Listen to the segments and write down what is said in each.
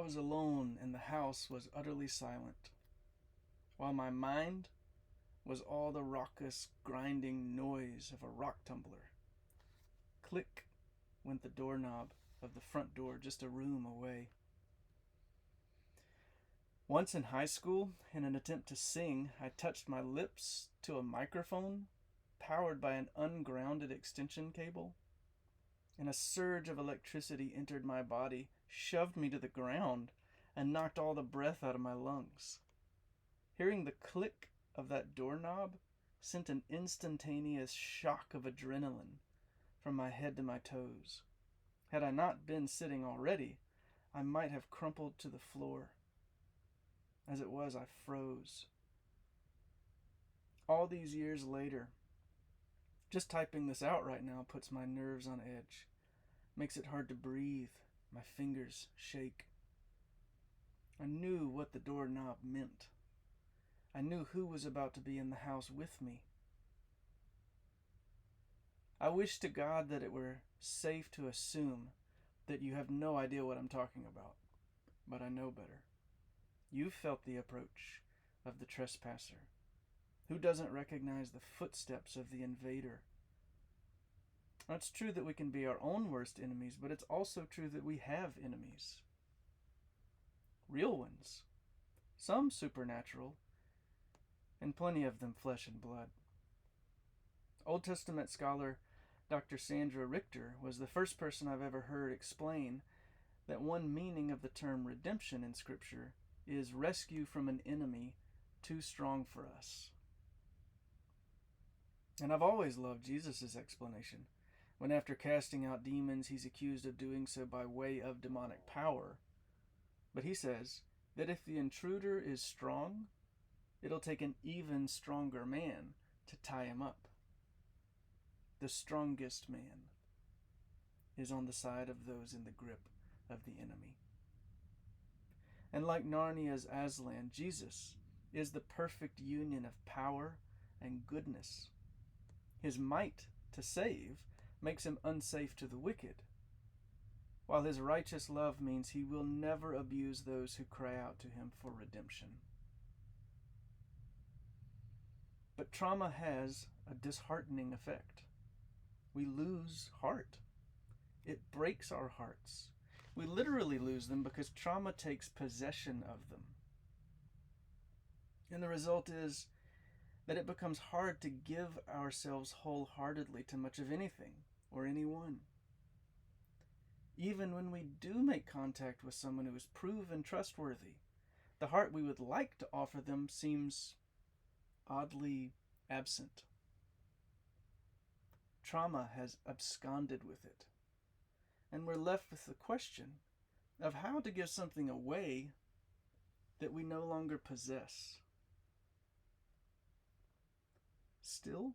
was alone and the house was utterly silent, while my mind was all the raucous, grinding noise of a rock tumbler. Click went the doorknob of the front door just a room away. Once in high school, in an attempt to sing, I touched my lips to a microphone powered by an ungrounded extension cable, and a surge of electricity entered my body, shoved me to the ground, and knocked all the breath out of my lungs. Hearing the click of that doorknob sent an instantaneous shock of adrenaline from my head to my toes. Had I not been sitting already, I might have crumpled to the floor. As it was, I froze. All these years later, just typing this out right now puts my nerves on edge, makes it hard to breathe, my fingers shake. I knew what the doorknob meant. I knew who was about to be in the house with me. I wish to God that it were safe to assume that you have no idea what I'm talking about, but I know better. You've felt the approach of the trespasser. Who doesn't recognize the footsteps of the invader? Now, it's true that we can be our own worst enemies, but it's also true that we have enemies. Real ones. Some supernatural, and plenty of them flesh and blood. Old Testament scholar Dr. Sandra Richter was the first person I've ever heard explain that one meaning of the term redemption in Scripture is rescue from an enemy too strong for us. And I've always loved Jesus' explanation, when after casting out demons, he's accused of doing so by way of demonic power. But he says that if the intruder is strong, it'll take an even stronger man to tie him up. The strongest man is on the side of those in the grip of the enemy. And like Narnia's Aslan, Jesus is the perfect union of power and goodness. His might to save makes him unsafe to the wicked, while his righteous love means he will never abuse those who cry out to him for redemption. But trauma has a disheartening effect. We lose heart. It breaks our hearts. We literally lose them because trauma takes possession of them. And the result is that it becomes hard to give ourselves wholeheartedly to much of anything or anyone. Even when we do make contact with someone who is proven trustworthy, the heart we would like to offer them seems oddly absent. Trauma has absconded with it, and we're left with the question of how to give something away that we no longer possess. Still,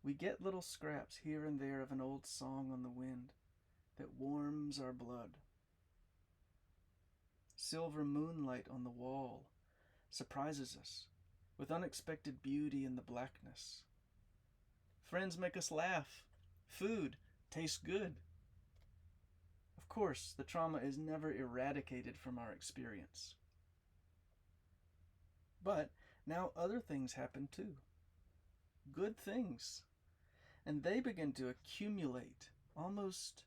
we get little scraps here and there of an old song on the wind that warms our blood. Silver moonlight on the wall surprises us with unexpected beauty in the blackness. Friends make us laugh. Food tastes good. Of course, the trauma is never eradicated from our experience. But now other things happen too. Good things. And they begin to accumulate almost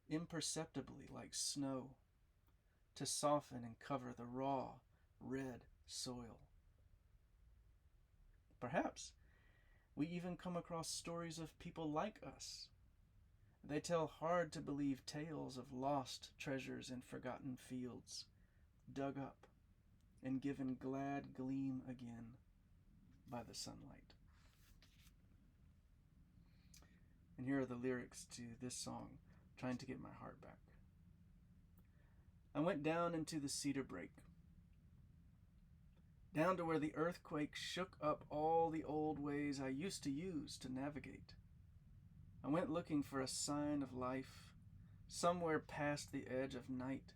imperceptibly like snow to soften and cover the raw, red soil. Perhaps we even come across stories of people like us. They tell hard to believe tales of lost treasures in forgotten fields, dug up and given glad gleam again by the sunlight. And here are the lyrics to this song, Trying to Get My Heart Back. I went down into the cedar break, down to where the earthquake shook up all the old ways I used to use to navigate. I went looking for a sign of life, somewhere past the edge of night,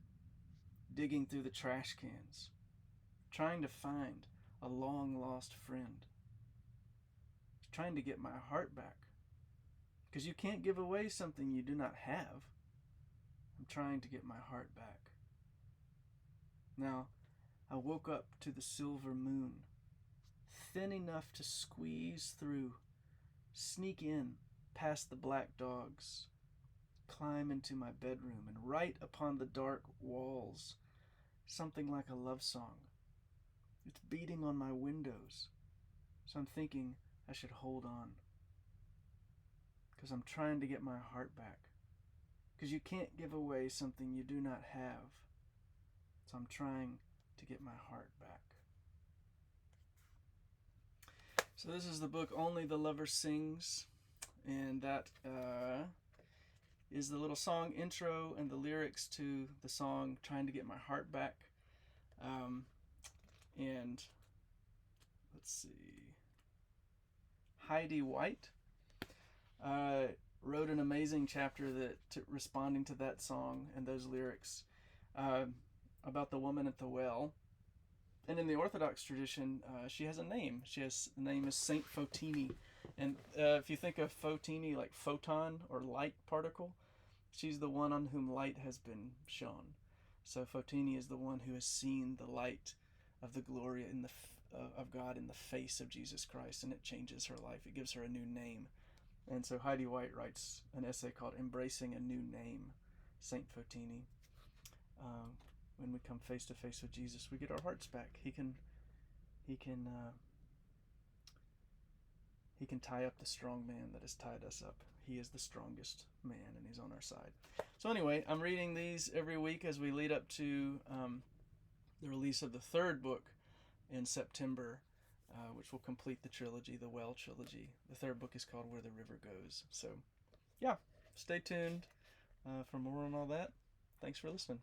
digging through the trash cans, trying to find a long-lost friend. Trying to get my heart back. Because you can't give away something you do not have. I'm trying to get my heart back. Now, I woke up to the silver moon, thin enough to squeeze through, sneak in past the black dogs, climb into my bedroom, and write upon the dark walls something like a love song. It's beating on my windows, so I'm thinking I should hold on, because I'm trying to get my heart back. Because you can't give away something you do not have. So I'm trying to get my heart back. So this is the book Only the Lover Sings, and that is the little song intro and the lyrics to the song Trying to Get My Heart Back. And let's see, Heidi White wrote an amazing chapter responding to that song and those lyrics about the woman at the well. And in the Orthodox tradition, she has a name. The name is Saint Fotini. And if you think of Fotini like photon or light particle, she's the one on whom light has been shone. So Fotini is the one who has seen the light of the glory of God in the face of Jesus Christ, and it changes her life. It gives her a new name. And so Heidi White writes an essay called Embracing a New Name, Saint Fotini. When we come face to face with Jesus, we get our hearts back. He can tie up the strong man that has tied us up. He is the strongest man, and he's on our side. So anyway, I'm reading these every week as we lead up to the release of the third book in September, which will complete the trilogy, the Well Trilogy. The third book is called Where the River Goes. So, yeah, stay tuned for more on all that. Thanks for listening.